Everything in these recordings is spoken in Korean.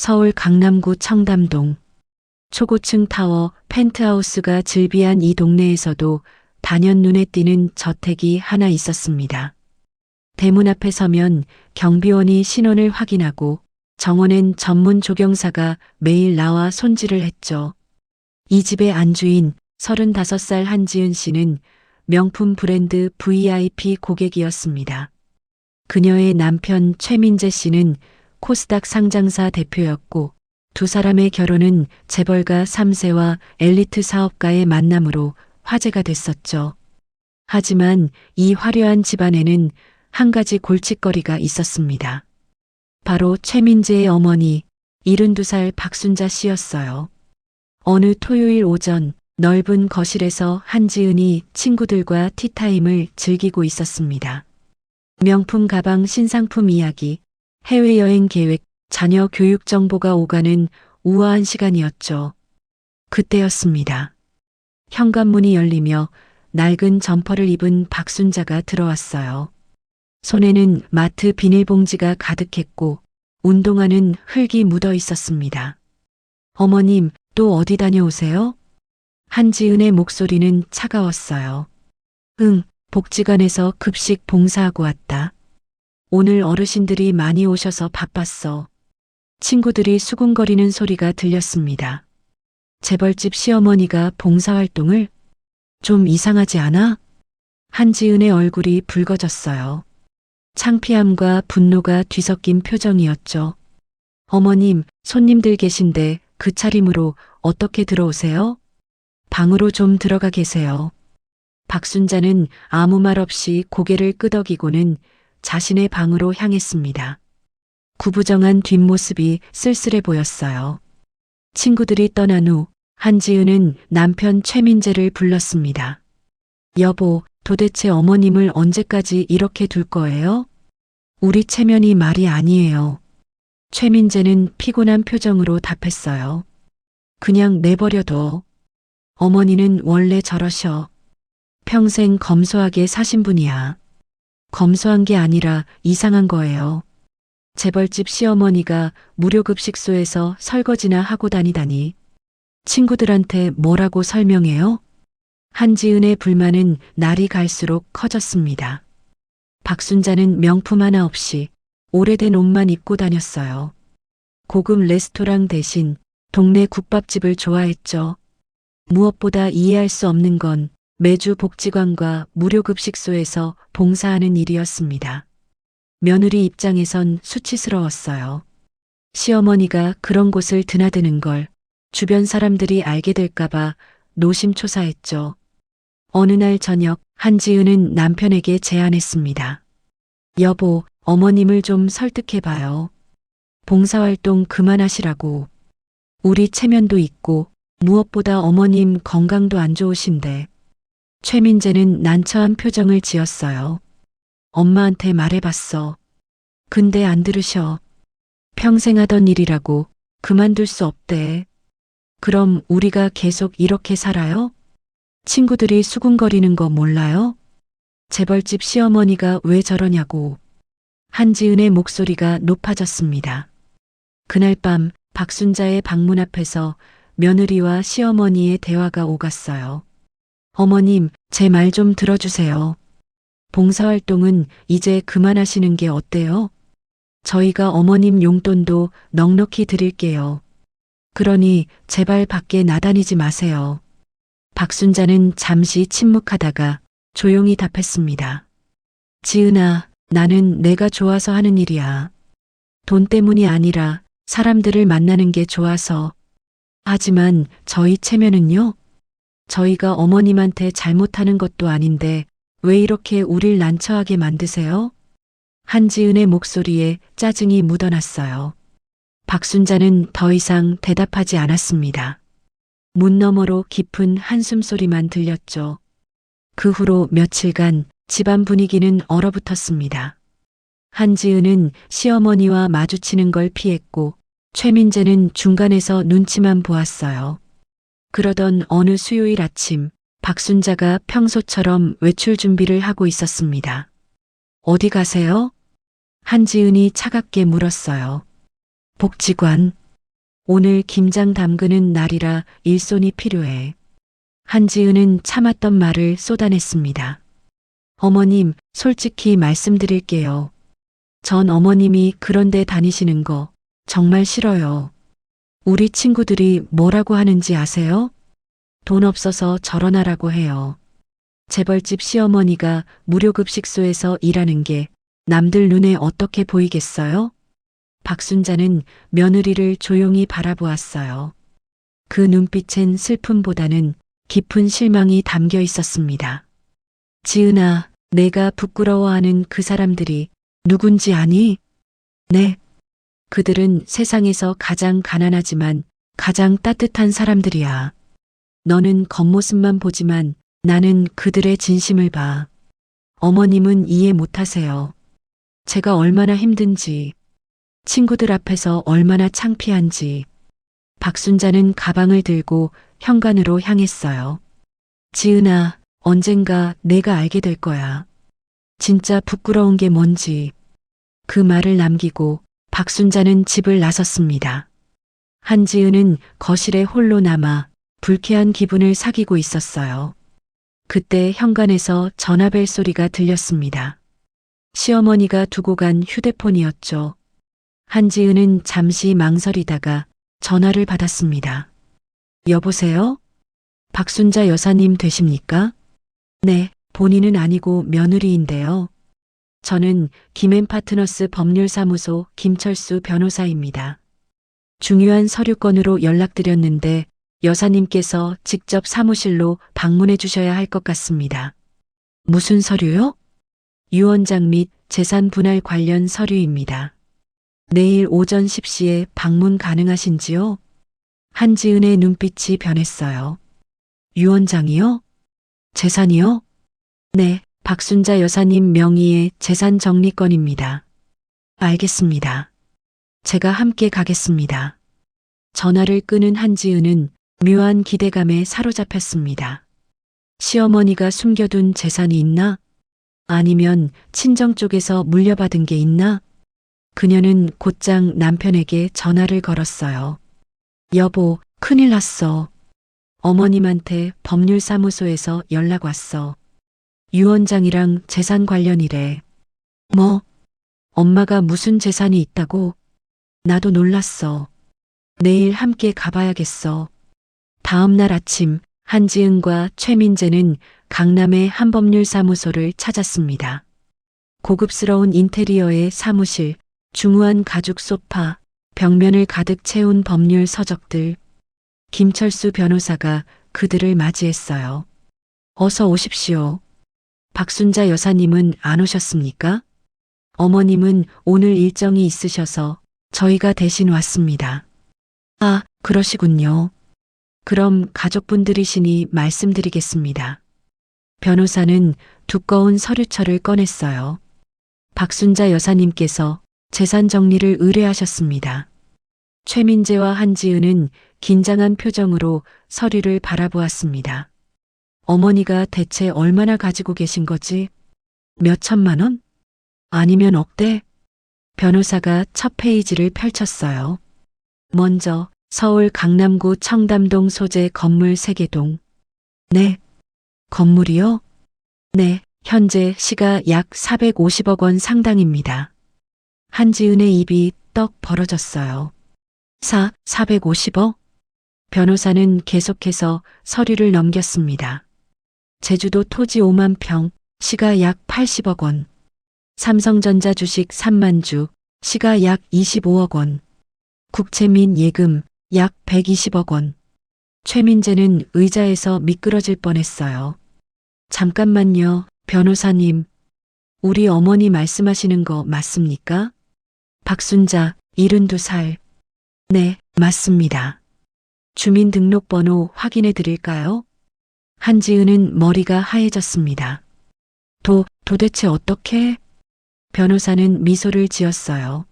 서울 강남구 청담동. 초고층 타워 펜트하우스가 즐비한 이 동네에서도 단연 눈에 띄는 저택이 하나 있었습니다. 대문 앞에 서면 경비원이 신원을 확인하고 정원엔 전문 조경사가 매일 나와 손질을 했죠. 이 집의 안주인 35살 한지은 씨는 명품 브랜드 VIP 고객이었습니다. 그녀의 남편 최민재 씨는 코스닥 상장사 대표였고 두 사람의 결혼은 재벌가 3세와 엘리트 사업가의 만남으로 화제가 됐었죠. 하지만 이 화려한 집안에는 한 가지 골칫거리가 있었습니다. 바로 최민재의 어머니 72살 박순자 씨였어요. 어느 토요일 오전 넓은 거실에서 한지은이 친구들과 티타임을 즐기고 있었습니다. 명품 가방 신상품 이야기, 해외여행 계획, 자녀 교육 정보가 오가는 우아한 시간이었죠. 그때였습니다. 현관문이 열리며 낡은 점퍼를 입은 박순자가 들어왔어요. 손에는 마트 비닐봉지가 가득했고 운동화는 흙이 묻어 있었습니다. 어머님, 또 어디 다녀오세요? 한지은의 목소리는 차가웠어요. 응, 복지관에서 급식 봉사하고 왔다. 오늘 어르신들이 많이 오셔서 바빴어. 친구들이 수군거리는 소리가 들렸습니다. 재벌집 시어머니가 봉사활동을? 좀 이상하지 않아? 한지은의 얼굴이 붉어졌어요. 창피함과 분노가 뒤섞인 표정이었죠. 어머님, 손님들 계신데 그 차림으로 어떻게 들어오세요? 방으로 좀 들어가 계세요. 박순자는 아무 말 없이 고개를 끄덕이고는 자신의 방으로 향했습니다. 구부정한 뒷모습이 쓸쓸해 보였어요. 친구들이 떠난 후 한지은은 남편 최민재를 불렀습니다. 여보, 도대체 어머님을 언제까지 이렇게 둘 거예요? 우리 체면이 말이 아니에요. 최민재는 피곤한 표정으로 답했어요. 그냥 내버려둬. 어머니는 원래 저러셔. 평생 검소하게 사신 분이야. 검소한 게 아니라 이상한 거예요. 재벌집 시어머니가 무료급식소에서 설거지나 하고 다니다니. 친구들한테 뭐라고 설명해요? 한지은의 불만은 날이 갈수록 커졌습니다. 박순자는 명품 하나 없이 오래된 옷만 입고 다녔어요. 고급 레스토랑 대신 동네 국밥집을 좋아했죠. 무엇보다 이해할 수 없는 건 매주 복지관과 무료급식소에서 봉사하는 일이었습니다. 며느리 입장에선 수치스러웠어요. 시어머니가 그런 곳을 드나드는 걸 주변 사람들이 알게 될까봐 노심초사했죠. 어느 날 저녁 한지은은 남편에게 제안했습니다. 여보, 어머님을 좀 설득해봐요. 봉사활동 그만하시라고. 우리 체면도 있고 무엇보다 어머님 건강도 안 좋으신데. 최민재는 난처한 표정을 지었어요. 엄마한테 말해봤어. 근데 안 들으셔. 평생 하던 일이라고 그만둘 수 없대. 그럼 우리가 계속 이렇게 살아요? 친구들이 수군거리는 거 몰라요? 재벌집 시어머니가 왜 저러냐고. 한지은의 목소리가 높아졌습니다. 그날 밤 박순자의 방문 앞에서 며느리와 시어머니의 대화가 오갔어요. 어머님, 제 말 좀 들어주세요. 봉사활동은 이제 그만하시는 게 어때요? 저희가 어머님 용돈도 넉넉히 드릴게요. 그러니 제발 밖에 나다니지 마세요. 박순자는 잠시 침묵하다가 조용히 답했습니다. 지은아, 나는 내가 좋아서 하는 일이야. 돈 때문이 아니라 사람들을 만나는 게 좋아서. 하지만 저희 체면은요? 저희가 어머님한테 잘못하는 것도 아닌데 왜 이렇게 우릴 난처하게 만드세요? 한지은의 목소리에 짜증이 묻어났어요. 박순자는 더 이상 대답하지 않았습니다. 문 너머로 깊은 한숨소리만 들렸죠. 그 후로 며칠간 집안 분위기는 얼어붙었습니다. 한지은은 시어머니와 마주치는 걸 피했고 최민재는 중간에서 눈치만 보았어요. 그러던 어느 수요일 아침 박순자가 평소처럼 외출 준비를 하고 있었습니다. 어디 가세요? 한지은이 차갑게 물었어요. 복지관. 오늘 김장 담그는 날이라 일손이 필요해. 한지은은 참았던 말을 쏟아냈습니다. 어머님, 솔직히 말씀드릴게요. 전 어머님이 그런데 다니시는 거 정말 싫어요. 우리 친구들이 뭐라고 하는지 아세요? 돈 없어서 저런하라고 해요. 재벌집 시어머니가 무료급식소에서 일하는 게 남들 눈에 어떻게 보이겠어요? 박순자는 며느리를 조용히 바라보았어요. 그 눈빛엔 슬픔보다는 깊은 실망이 담겨 있었습니다. 지은아, 내가 부끄러워하는 그 사람들이 누군지 아니? 네. 그들은 세상에서 가장 가난하지만 가장 따뜻한 사람들이야. 너는 겉모습만 보지만 나는 그들의 진심을 봐. 어머님은 이해 못하세요. 제가 얼마나 힘든지, 친구들 앞에서 얼마나 창피한지. 박순자는 가방을 들고 현관으로 향했어요. 지은아, 언젠가 내가 알게 될 거야. 진짜 부끄러운 게 뭔지. 그 말을 남기고 박순자는 집을 나섰습니다. 한지은은 거실에 홀로 남아 불쾌한 기분을 사귀고 있었어요. 그때 현관에서 전화벨 소리가 들렸습니다. 시어머니가 두고 간 휴대폰이었죠. 한지은은 잠시 망설이다가 전화를 받았습니다. 여보세요? 박순자 여사님 되십니까? 네, 본인은 아니고 며느리인데요. 저는 김앤파트너스 법률사무소 김철수 변호사입니다. 중요한 서류 건으로 연락드렸는데 여사님께서 직접 사무실로 방문해 주셔야 할 것 같습니다. 무슨 서류요? 유언장 및 재산 분할 관련 서류입니다. 내일 오전 10시에 방문 가능하신지요? 한지은의 눈빛이 변했어요. 유언장이요? 재산이요? 네, 박순자 여사님 명의의 재산 정리건입니다. 알겠습니다. 제가 함께 가겠습니다. 전화를 끊은 한지은은 묘한 기대감에 사로잡혔습니다. 시어머니가 숨겨둔 재산이 있나? 아니면 친정 쪽에서 물려받은 게 있나? 그녀는 곧장 남편에게 전화를 걸었어요. 여보, 큰일 났어. 어머님한테 법률사무소에서 연락 왔어. 유언장이랑 재산 관련이래. 뭐? 엄마가 무슨 재산이 있다고? 나도 놀랐어. 내일 함께 가봐야겠어. 다음 날 아침 한지은과 최민재는 강남의 한법률사무소를 찾았습니다. 고급스러운 인테리어의 사무실, 중후한 가죽 소파, 벽면을 가득 채운 법률 서적들. 김철수 변호사가 그들을 맞이했어요. 어서 오십시오. 박순자 여사님은 안 오셨습니까? 어머님은 오늘 일정이 있으셔서 저희가 대신 왔습니다. 아, 그러시군요. 그럼 가족분들이시니 말씀드리겠습니다. 변호사는 두꺼운 서류철을 꺼냈어요. 박순자 여사님께서 재산 정리를 의뢰하셨습니다. 최민재와 한지은은 긴장한 표정으로 서류를 바라보았습니다. 어머니가 대체 얼마나 가지고 계신 거지? 몇 천만 원? 아니면 억대? 변호사가 첫 페이지를 펼쳤어요. 먼저 서울 강남구 청담동 소재 건물 3개동. 네. 건물이요? 네. 현재 시가 약 450억 원 상당입니다. 한지은의 입이 떡 벌어졌어요. 450억? 변호사는 계속해서 서류를 넘겼습니다. 제주도 토지 5만 평, 시가 약 80억 원. 삼성전자 주식 3만 주, 시가 약 25억 원. 국채 및 예금 약 120억 원. 최민재는 의자에서 미끄러질 뻔했어요. 잠깐만요, 변호사님. 우리 어머니 말씀하시는 거 맞습니까? 박순자, 72살. 네, 맞습니다. 주민등록번호 확인해 드릴까요? 한지은은 머리가 하얘졌습니다. 도대체 어떻게? 변호사는 미소를 지었어요.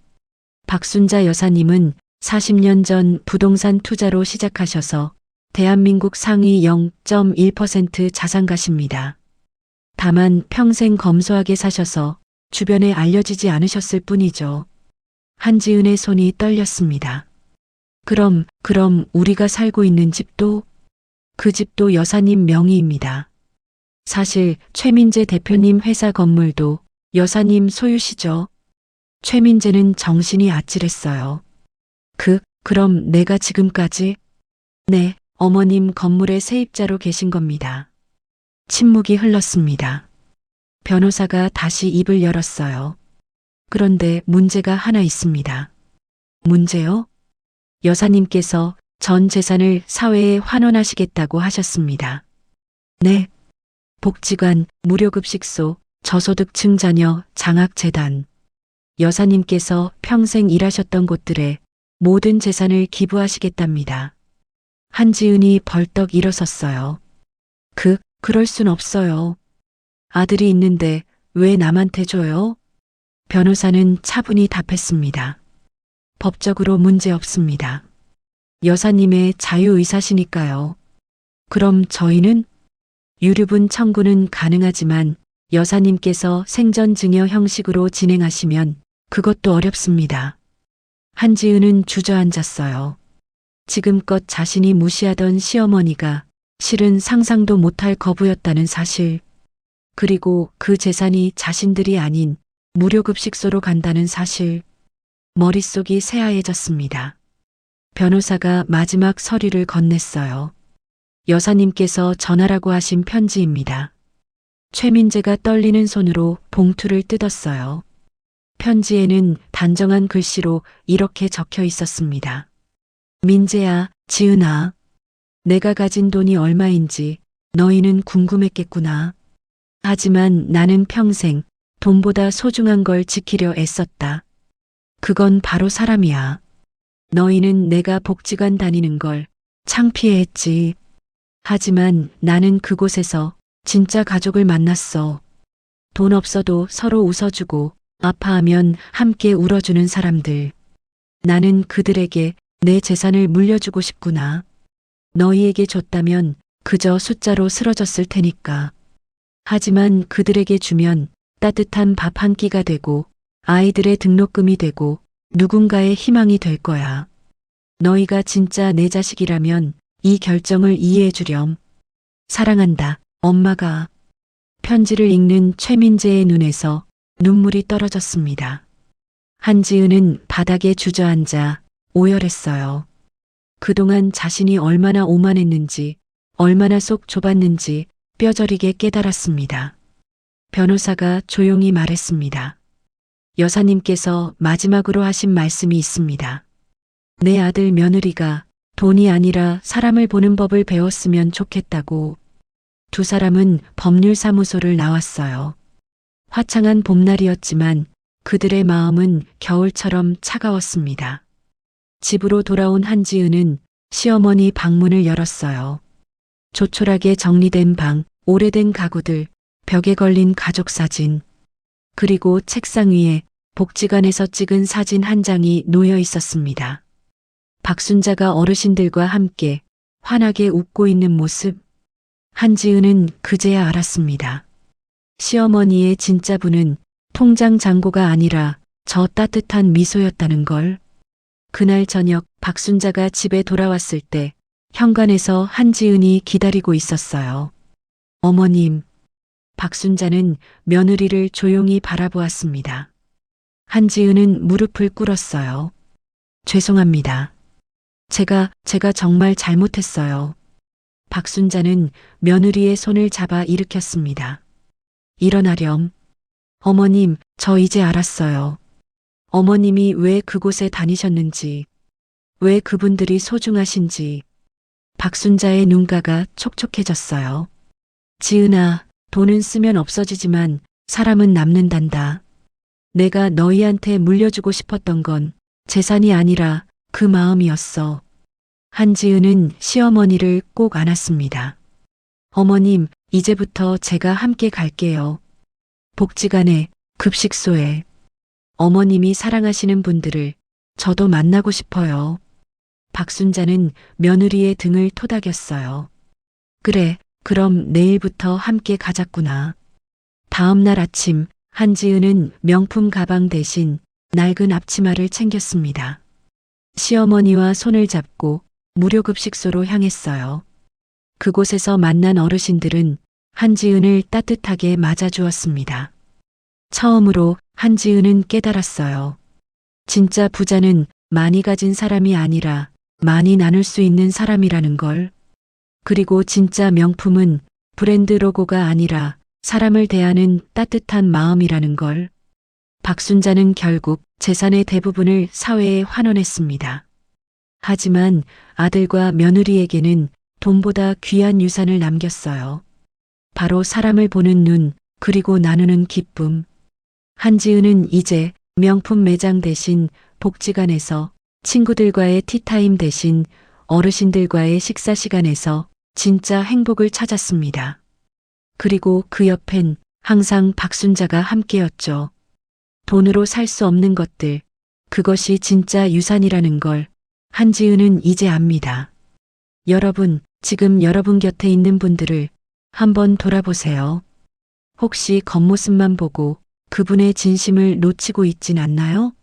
박순자 여사님은 40년 전 부동산 투자로 시작하셔서 대한민국 상위 0.1% 자산가십니다. 다만 평생 검소하게 사셔서 주변에 알려지지 않으셨을 뿐이죠. 한지은의 손이 떨렸습니다. 그럼 우리가 살고 있는 집도? 그 집도 여사님 명의입니다. 사실 최민재 대표님 회사 건물도 여사님 소유시죠. 최민재는 정신이 아찔했어요. 그럼 내가 지금까지? 네, 어머님 건물의 세입자로 계신 겁니다. 침묵이 흘렀습니다. 변호사가 다시 입을 열었어요. 그런데 문제가 하나 있습니다. 문제요? 여사님께서 전 재산을 사회에 환원하시겠다고 하셨습니다. 네. 복지관, 무료급식소, 저소득층 자녀, 장학재단. 여사님께서 평생 일하셨던 곳들에 모든 재산을 기부하시겠답니다. 한지은이 벌떡 일어섰어요. 그럴 순 없어요. 아들이 있는데 왜 남한테 줘요? 변호사는 차분히 답했습니다. 법적으로 문제 없습니다. 여사님의 자유의사시니까요. 그럼 저희는? 유류분 청구는 가능하지만 여사님께서 생전증여 형식으로 진행하시면 그것도 어렵습니다. 한지은은 주저앉았어요. 지금껏 자신이 무시하던 시어머니가 실은 상상도 못할 거부였다는 사실. 그리고 그 재산이 자신들이 아닌 무료급식소로 간다는 사실. 머릿속이 새하얘졌습니다. 변호사가 마지막 서류를 건넸어요. 여사님께서 전하라고 하신 편지입니다. 최민재가 떨리는 손으로 봉투를 뜯었어요. 편지에는 단정한 글씨로 이렇게 적혀 있었습니다. 민재야, 지은아. 내가 가진 돈이 얼마인지 너희는 궁금했겠구나. 하지만 나는 평생 돈보다 소중한 걸 지키려 애썼다. 그건 바로 사람이야. 너희는 내가 복지관 다니는 걸 창피해했지. 하지만 나는 그곳에서 진짜 가족을 만났어. 돈 없어도 서로 웃어주고 아파하면 함께 울어주는 사람들. 나는 그들에게 내 재산을 물려주고 싶구나. 너희에게 줬다면 그저 숫자로 쓰러졌을 테니까. 하지만 그들에게 주면 따뜻한 밥 한 끼가 되고 아이들의 등록금이 되고 누군가의 희망이 될 거야. 너희가 진짜 내 자식이라면 이 결정을 이해해 주렴. 사랑한다, 엄마가. 편지를 읽는 최민재의 눈에서 눈물이 떨어졌습니다. 한지은은 바닥에 주저앉아 오열했어요. 그동안 자신이 얼마나 오만했는지, 얼마나 속 좁았는지 뼈저리게 깨달았습니다. 변호사가 조용히 말했습니다. 여사님께서 마지막으로 하신 말씀이 있습니다. 내 아들 며느리가 돈이 아니라 사람을 보는 법을 배웠으면 좋겠다고. 두 사람은 법률사무소를 나왔어요. 화창한 봄날이었지만 그들의 마음은 겨울처럼 차가웠습니다. 집으로 돌아온 한지은은 시어머니 방문을 열었어요. 조촐하게 정리된 방, 오래된 가구들, 벽에 걸린 가족 사진, 그리고 책상 위에 복지관에서 찍은 사진 한 장이 놓여 있었습니다. 박순자가 어르신들과 함께 환하게 웃고 있는 모습. 한지은은 그제야 알았습니다. 시어머니의 진짜 분은 통장 잔고가 아니라 저 따뜻한 미소였다는 걸. 그날 저녁 박순자가 집에 돌아왔을 때 현관에서 한지은이 기다리고 있었어요. 어머님. 박순자는 며느리를 조용히 바라보았습니다. 한지은은 무릎을 꿇었어요. 죄송합니다. 제가 정말 잘못했어요. 박순자는 며느리의 손을 잡아 일으켰습니다. 일어나렴. 어머님, 저 이제 알았어요. 어머님이 왜 그곳에 다니셨는지, 왜 그분들이 소중하신지. 박순자의 눈가가 촉촉해졌어요. 지은아, 돈은 쓰면 없어지지만 사람은 남는단다. 내가 너희한테 물려주고 싶었던 건 재산이 아니라 그 마음이었어. 한지은은 시어머니를 꼭 안았습니다. 어머님, 이제부터 제가 함께 갈게요. 복지관에, 급식소에. 어머님이 사랑하시는 분들을 저도 만나고 싶어요. 박순자는 며느리의 등을 토닥였어요. 그래, 그럼 내일부터 함께 가자꾸나. 다음 날 아침 한지은은 명품 가방 대신 낡은 앞치마를 챙겼습니다. 시어머니와 손을 잡고 무료급식소로 향했어요. 그곳에서 만난 어르신들은 한지은을 따뜻하게 맞아주었습니다. 처음으로 한지은은 깨달았어요. 진짜 부자는 많이 가진 사람이 아니라 많이 나눌 수 있는 사람이라는 걸. 그리고 진짜 명품은 브랜드 로고가 아니라 사람을 대하는 따뜻한 마음이라는 걸. 박순자는 결국 재산의 대부분을 사회에 환원했습니다. 하지만 아들과 며느리에게는 돈보다 귀한 유산을 남겼어요. 바로 사람을 보는 눈, 그리고 나누는 기쁨. 한지은은 이제 명품 매장 대신 복지관에서, 친구들과의 티타임 대신 어르신들과의 식사 시간에서 진짜 행복을 찾았습니다. 그리고 그 옆엔 항상 박순자가 함께였죠. 돈으로 살 수 없는 것들, 그것이 진짜 유산이라는 걸 한지은은 이제 압니다. 여러분, 지금 여러분 곁에 있는 분들을 한번 돌아보세요. 혹시 겉모습만 보고 그분의 진심을 놓치고 있진 않나요?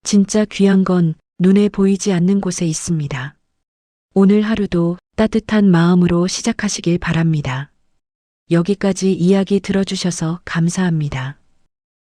진짜 귀한 건 눈에 보이지 않는 곳에 있습니다. 오늘 하루도 따뜻한 마음으로 시작하시길 바랍니다. 여기까지 이야기 들어주셔서 감사합니다.